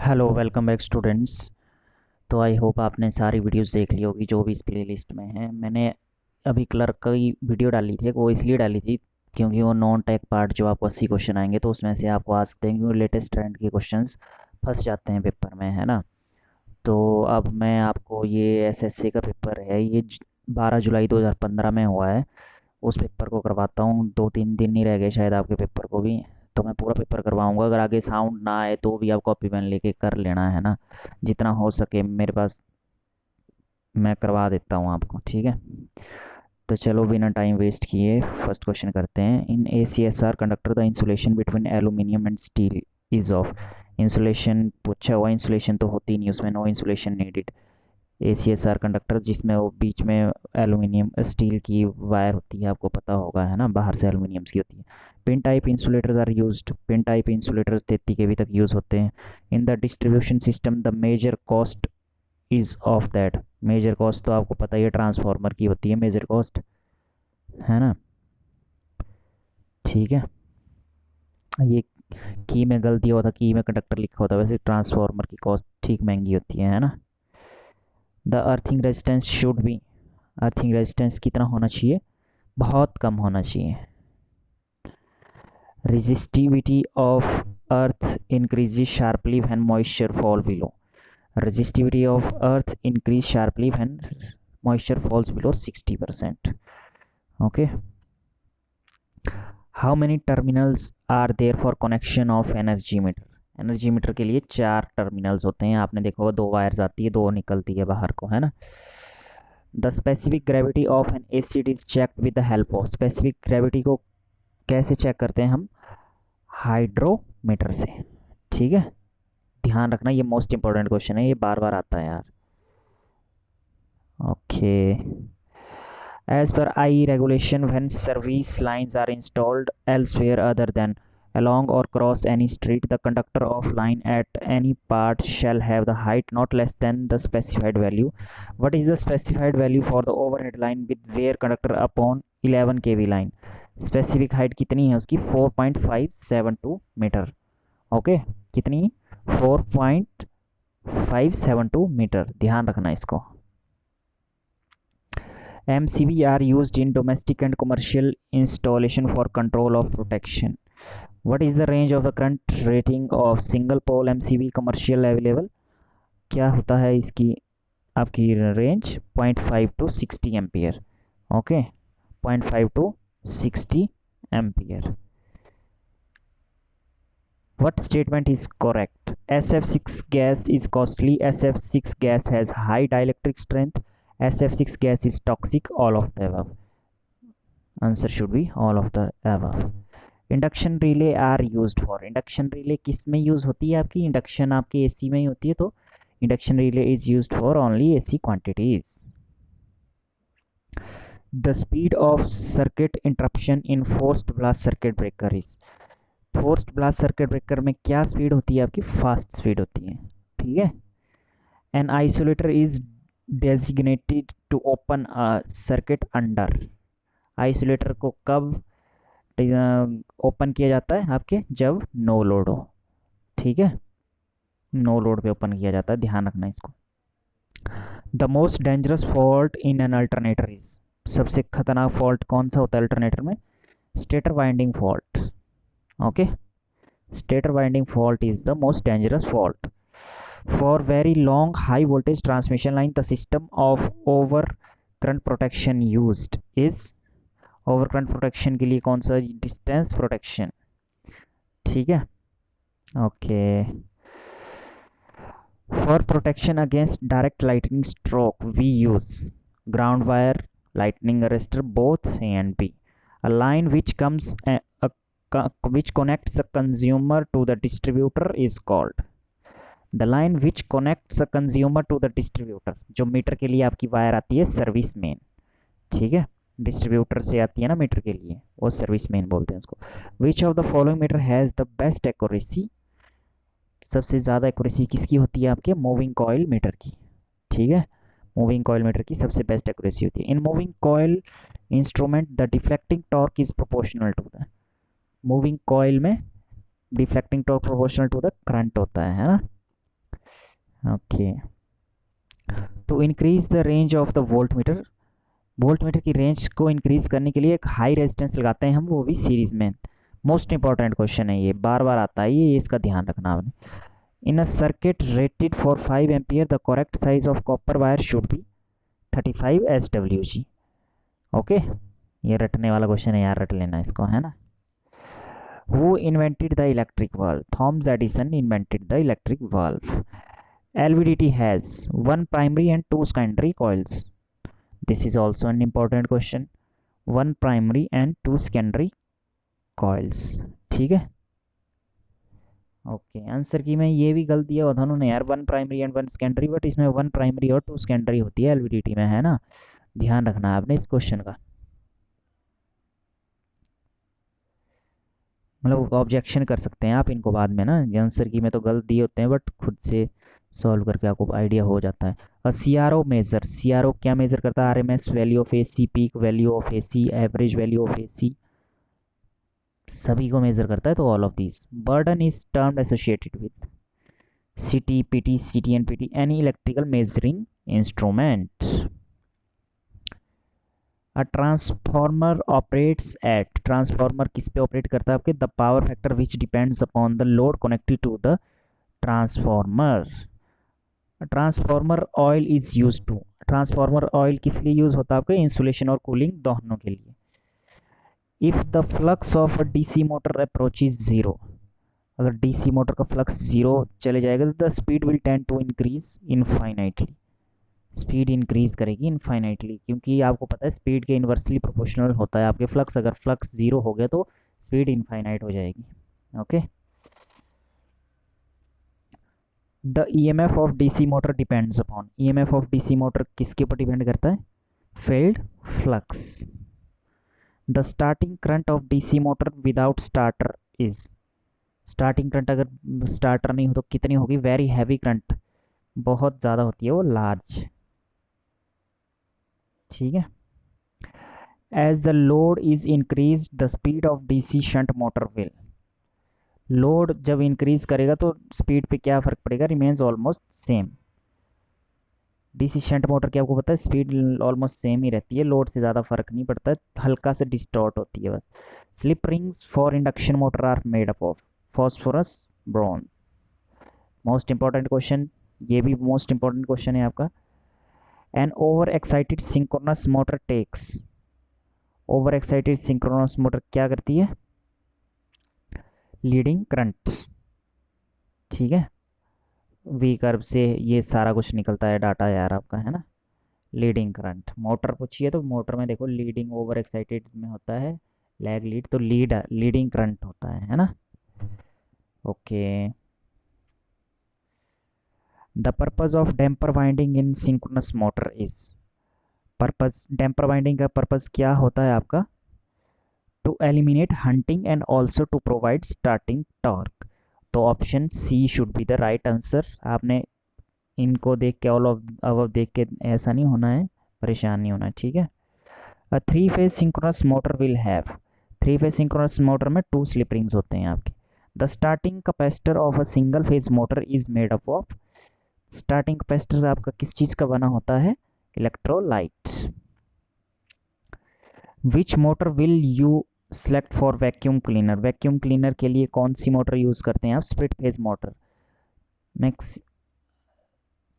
Hello welcome back students. तो I hope आपने सारी वीडियोस देख ली होगी जो भी इस प्लेलिस्ट में है। मैंने अभी क्लर्क की वीडियो डाली थी, वो इसलिए डाली थी क्योंकि वो नॉन टेक पार्ट जो आपको 80 क्वेश्चन आएंगे तो उसमें से आपको आ सकते हैं, क्योंकि लेटेस्ट ट्रेंड के क्वेश्चंस फंस जाते हैं पेपर में, है ना। तो अब मैं आपको ये एसएससी का पेपर है, ये 12 जुलाई 2015 में हुआ है, उस पेपर को करवाता हूँ। 2-3 दिन ही रह गए शायद आपके पेपर को भी, तो मैं पूरा पेपर करवाऊंगा। अगर आगे साउंड ना आए तो भी आप कॉपी पेन लेके कर लेना, है ना। जितना हो सके मेरे पास मैं करवा देता हूँ आपको, ठीक है। तो चलो बिना टाइम वेस्ट किए फर्स्ट क्वेश्चन करते हैं। In A C S R conductor the insulation between aluminium and steel is of. Insulation पूछा हुआ, इंसुलेशन तो होती नहीं उसमें, no insulation needed. ACSR conductor जिसमें वो बीच में एल्यूमिनियम स्टील की वायर होती है, आपको पता होगा, है ना, बाहर से एल्यूमिनियम की होती है। Pin type insulators are used, pin type insulators 33 KV तक यूज होते हैं। In the distribution system the major cost is of that. Major cost तो आपको पता ही है, ट्रांसफार्मर की होती है मेजर कॉस्ट, है ना। ठीक है, ये की में गलती हुआ था, की में कंडक्टर लिखा होता है, वैसे ट्रांसफार्मर की कॉस्ट ठीक महंगी होती है ना। The earthing resistance should be, earthing resistance कितना होना चाहिए, बहुत कम होना चाहिए। Resistivity of earth increases sharply when moisture fall below. Resistivity of earth increase sharply when moisture falls below 60%. Okay. How many terminals are there for connection of energy meter? Energy meter के लिए 4 terminals होते हैं, आपने देखा होगा 2 wires आती है, 2 निकलती है बाहर को, है ना। The specific gravity of N acid is checked with the help of. Specific gravity को कैसे चेक करते हैं हम, हाइड्रोमीटर से, ठीक है। ध्यान रखना, ये मोस्ट इंपॉर्टेंट क्वेश्चन है, ये बार बार आता है यार। Okay. As per I regulation when service lines are installed elsewhere other than along or cross any street, the conductor of line at any part shall have the height not less than the specified value. What is the specified value for the overhead line with wear conductor upon 11 kV line? Specific height कितनी है उसकी, 4.572 metre. Okay, कितनी, 4.572 metre, ध्यान रखना इसको। MCB are used in domestic and commercial installation for control of protection. What is the range of the current rating of single pole MCB commercial available? क्या होता है इसकी आपकी range, 0.5 to 60 ampere. Okay, 0.5 to 60 ampere. What statement is correct? SF6 gas is costly. SF6 gas has high dielectric strength. SF6 gas is toxic. All of the above. Answer should be all of the above. Induction relay are used for. Induction relay किस में use होती है आपकी, induction आपके AC में ही होती है, तो induction relay is used for only AC quantities. The speed of circuit interruption in forced blast circuit breaker is. Forced blast circuit breaker में क्या स्पीड होती है आपकी, फास्ट स्पीड होती है, ठीक है। An isolator is designated to open a circuit under. Isolator को कब ओपन किया जाता है आपके, जब नो लोड हो, ठीक है। नो लोड पे ओपन किया जाता है, ध्यान रखना इसको। The most dangerous fault in an alternator is. सबसे खतरनाक फॉल्ट कौन सा होता है अल्टरनेटर में, stator winding fault. Okay, stator winding fault is the most dangerous fault. For very long high voltage transmission line the system of over current protection used is. Over current protection के लिए कौन सा, distance protection, ठीक है। Okay, for protection against direct lightning stroke we use ground wire, lightning arrestor, both A and B. A line which comes which connects a consumer to the distributor is called। The line which connects a consumer to the distributor, जो metre के लिए आपकी wire आती है service main, ठीक है। Distributor से आती है ना मीटर के लिए, वो सर्विस मेन बोलते हैं उसको। Which of the following meter has the best accuracy. सबसे ज़्यादा एक्यूरेसी किसकी होती है आपके, मूविंग कॉइल मीटर की, ठीक है। मूविंग कॉइल मीटर की सबसे बेस्ट एक्यूरेसी होती है। In moving coil instrument the deflecting torque is proportional to the. Moving coil में deflecting torque proportional to the current होता है ना। Okay, to increase the range of the voltmeter, voltmeter की रेंज को increase करने के लिए एक हाई रेजिस्टेंस लगाते हैं हम, वो भी सीरीज में। मोस्ट इंपॉर्टेंट क्वेश्चन है ये, बार बार आता है ये, इसका ध्यान रखना आपने। In a circuit rated for 5 ampere the correct size of copper wire should be 35 SWG। Okay, ये रटने वाला क्वेश्चन है यार, रट लेना इसको, है ना। Who invented the electric bulb? Thomas Edison invented the electric bulb. LVDT has one primary and two secondary coils. This is also an important question. One primary and two secondary coils. ठीक है। Okay, answer की में ये भी गलती है दोनों ने यार, one primary and one secondary, but इसमें वन प्राइमरी और टू सेकेंडरी होती है एलवीडीटी में, है ना। ध्यान रखना है आपने इस क्वेश्चन का, मतलब ऑब्जेक्शन कर सकते हैं आप इनको बाद में ना, आंसर की में तो गलत दिए होते हैं, बट खुद से सॉल्व करके आपको आइडिया हो जाता है। सीआरओ मेजर, सीआरओ क्या मेजर करता है? RMS value of AC, peak value of AC, average value of AC, सभी को मेजर करता है। तो all of these burden is termed associated with CT, PT, CT and PT, any electrical measuring instrument. A transformer operates at, transformer किस पे operate करता है आपके? The power factor which depends upon the load connected to the transformer. Transformer oil is use to, transformer oil किस लिए use होता है आपके? इंसुलेशन और कूलिंग दोनों के लिए। If the flux of a DC motor approaches zero, अगर डीसी मोटर का फ्लक्स जीरो चले जाएगा तो the speed will tend to increase infinitely, speed increase करेगी इनफाइनाइटली, क्योंकि आपको पता है स्पीड के इन्वर्सली प्रोपोर्शनल होता है आपके फ्लक्स, अगर फ्लक्स जीरो हो गया तो स्पीड इनफाइनाइट हो जाएगी। Okay, the EMF of DC motor depends upon, EMF of DC motor किसके ऊपर डिपेंड करता है? Field flux. The starting current of DC motor without starter is, starting current अगर स्टार्टर नहीं हो तो कितनी होगी? वेरी हैवी करंट, बहुत ज़्यादा होती है वो, लार्ज। ठीक है। As the load is increase the speed of DC shunt motor will, load जब इंक्रीज करेगा तो स्पीड पे क्या फर्क पड़ेगा? Remains almost same. DC shunt motor की आपको पता है स्पीड ऑलमोस्ट सेम ही रहती है, लोड से ज़्यादा फर्क नहीं पड़ता है, हल्का से डिस्टॉर्ट होती है बस। Slip rings for induction motor are made up of phosphorus, bronze. Most important question, ये भी मोस्ट इंपॉर्टेंट क्वेश्चन है आपका। An over excited synchronous motor takes, over excited synchronous motor क्या करती है? Leading current. ठीक है, वी कर्व से ये सारा कुछ निकलता है डाटा यार आपका, है ना। लीडिंग करंट, मोटर पूछिए तो मोटर में देखो लीडिंग ओवर एक्साइटेड में होता है, लैग लीड, तो लीडिंग करंट होता है ना। Okay, the purpose of damper winding in synchronous motor is, purpose damper winding का पर्पज क्या होता है आपका? To eliminate hunting and also to provide starting torque. तो option C should be the right answer. आपने इनको देख के, ऑल ऑफ अब देख के ऐसा नहीं होना है, परेशान नहीं होना है, ठीक है। A three phase synchronous motor will have, three phase synchronous motor में टू स्लिप रिंग्स होते हैं आपके। The starting capacitor of a single phase motor is made up of, starting capacitor आपका किस चीज का बना होता है? Electrolyte. Which motor will you select for vacuum cleaner, vacuum cleaner के लिए कौन सी मोटर यूज करते हैं आप? Split phase motor. Max,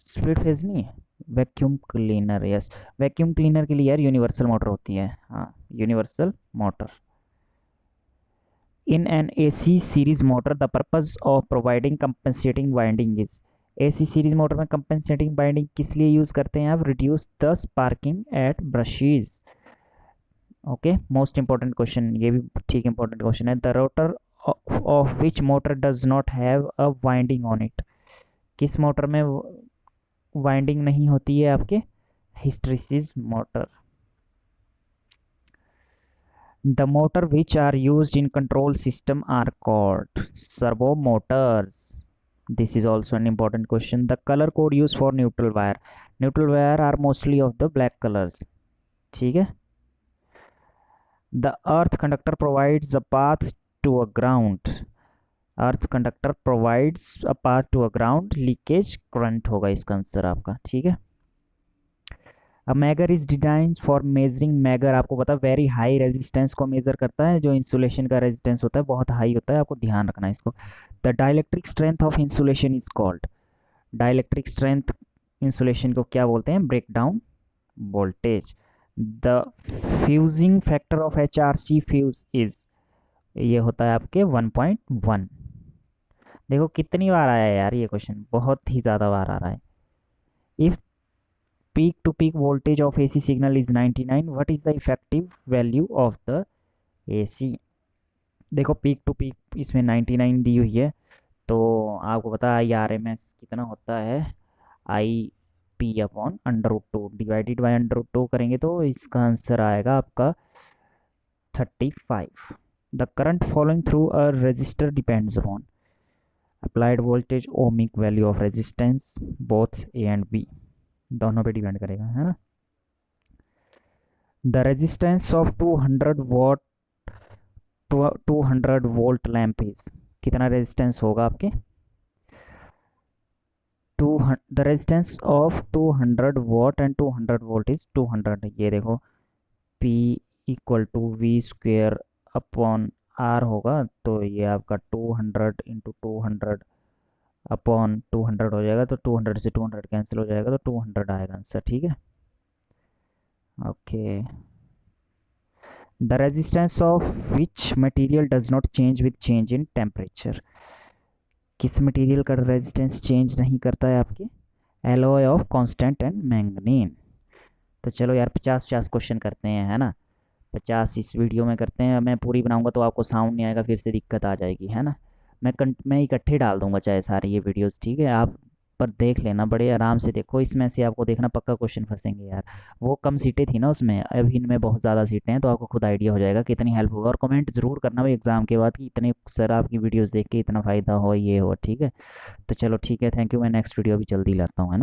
split phase नहीं, vacuum cleaner, yes. Vacuum cleaner के लिए यार यूनिवर्सल मोटर होती है, हाँ, universal motor. In an AC series motor the purpose of providing compensating winding is, AC series motor में कंपनसेटिंग वाइंडिंग किस लिए यूज करते हैं आप? Reduce the sparking at brushes. Okay, most important question, ये भी ठीक इंपॉर्टेंट क्वेश्चन है। The rotor of which motor does not have a winding on it, किस मोटर में वाइंडिंग नहीं होती है आपके? Hysteresis motor. The motor which are used in control system are called servo motors. This is also an important question. The color code used for neutral wire. Neutral wire are mostly of the black colors. ठीक है. The earth conductor provides a path to a ground. Earth conductor provides a path to a ground, leakage current होगा इसका answer आपका, ठीक है। अब megger is design for measuring, megger आपको पता है वेरी हाई रेजिस्टेंस को मेजर करता है, जो इंसुलेशन का रेजिस्टेंस होता है बहुत हाई होता है, आपको ध्यान रखना है इसको। The dielectric strength of insulation is called, dielectric strength insulation को क्या बोलते हैं, break down voltage. The fusing factor of H R C fuse is, ये होता है आपके 1.1। देखो कितनी बार आया है यार ये क्वेश्चन, बहुत ही ज़्यादा बार आ रहा है। If peak to peak voltage of AC signal is 99, what is the effective value of the AC? देखो पीक टू पीक इसमें 99 दी हुई है, तो आपको पता है आई आर एम एस कितना होता है, I P upon √2 divided by √2 करेंगे तो इसका आंसर आएगा आपका 35। The current following through a register depends upon applied voltage, ohmic value of resistance, both A and B, दोनों पे डिपेंड करेगा, है ना। The resistance of 200 watt 200 volt lamp is, कितना रेजिस्टेंस होगा आपके, the resistance of 200 watt and 200 volt is 200। ये देखो P equal to we square upon are होगा, तो ये आपका 200 इंटू 200 अपॉन 200 हो जाएगा, तो 200 से 200 कैंसिल हो जाएगा, तो 200 आएगा आंसर, ठीक है। Okay, the resistance of which material does not change with change in temperature, किस मटेरियल का रेजिस्टेंस चेंज नहीं करता है आपके, alloy of constant and manganin. तो चलो यार 50-50 क्वेश्चन करते हैं, है ना, 50 इस वीडियो में करते हैं। मैं पूरी बनाऊंगा तो आपको साउंड नहीं आएगा, फिर से दिक्कत आ जाएगी, है ना। मैं इकट्ठे डाल दूंगा चाहे सारे ये वीडियोस, ठीक है। आप पर देख लेना, बड़े आराम से देखो, इसमें से आपको देखना पक्का क्वेश्चन फंसेंगे यार। वो कम सीटें थी ना उसमें, अब इनमें बहुत ज़्यादा सीटें हैं, तो आपको खुद आइडिया हो जाएगा कितनी हेल्प होगा। और कमेंट ज़रूर करना भाई एग्ज़ाम के बाद कि इतने सर आपकी वीडियोस देख के इतना फ़ायदा हो, ये हो, ठीक है। तो चलो ठीक है, थैंक यू, मैं नेक्स्ट वीडियो भी जल्दी लाता हूँ, है ना।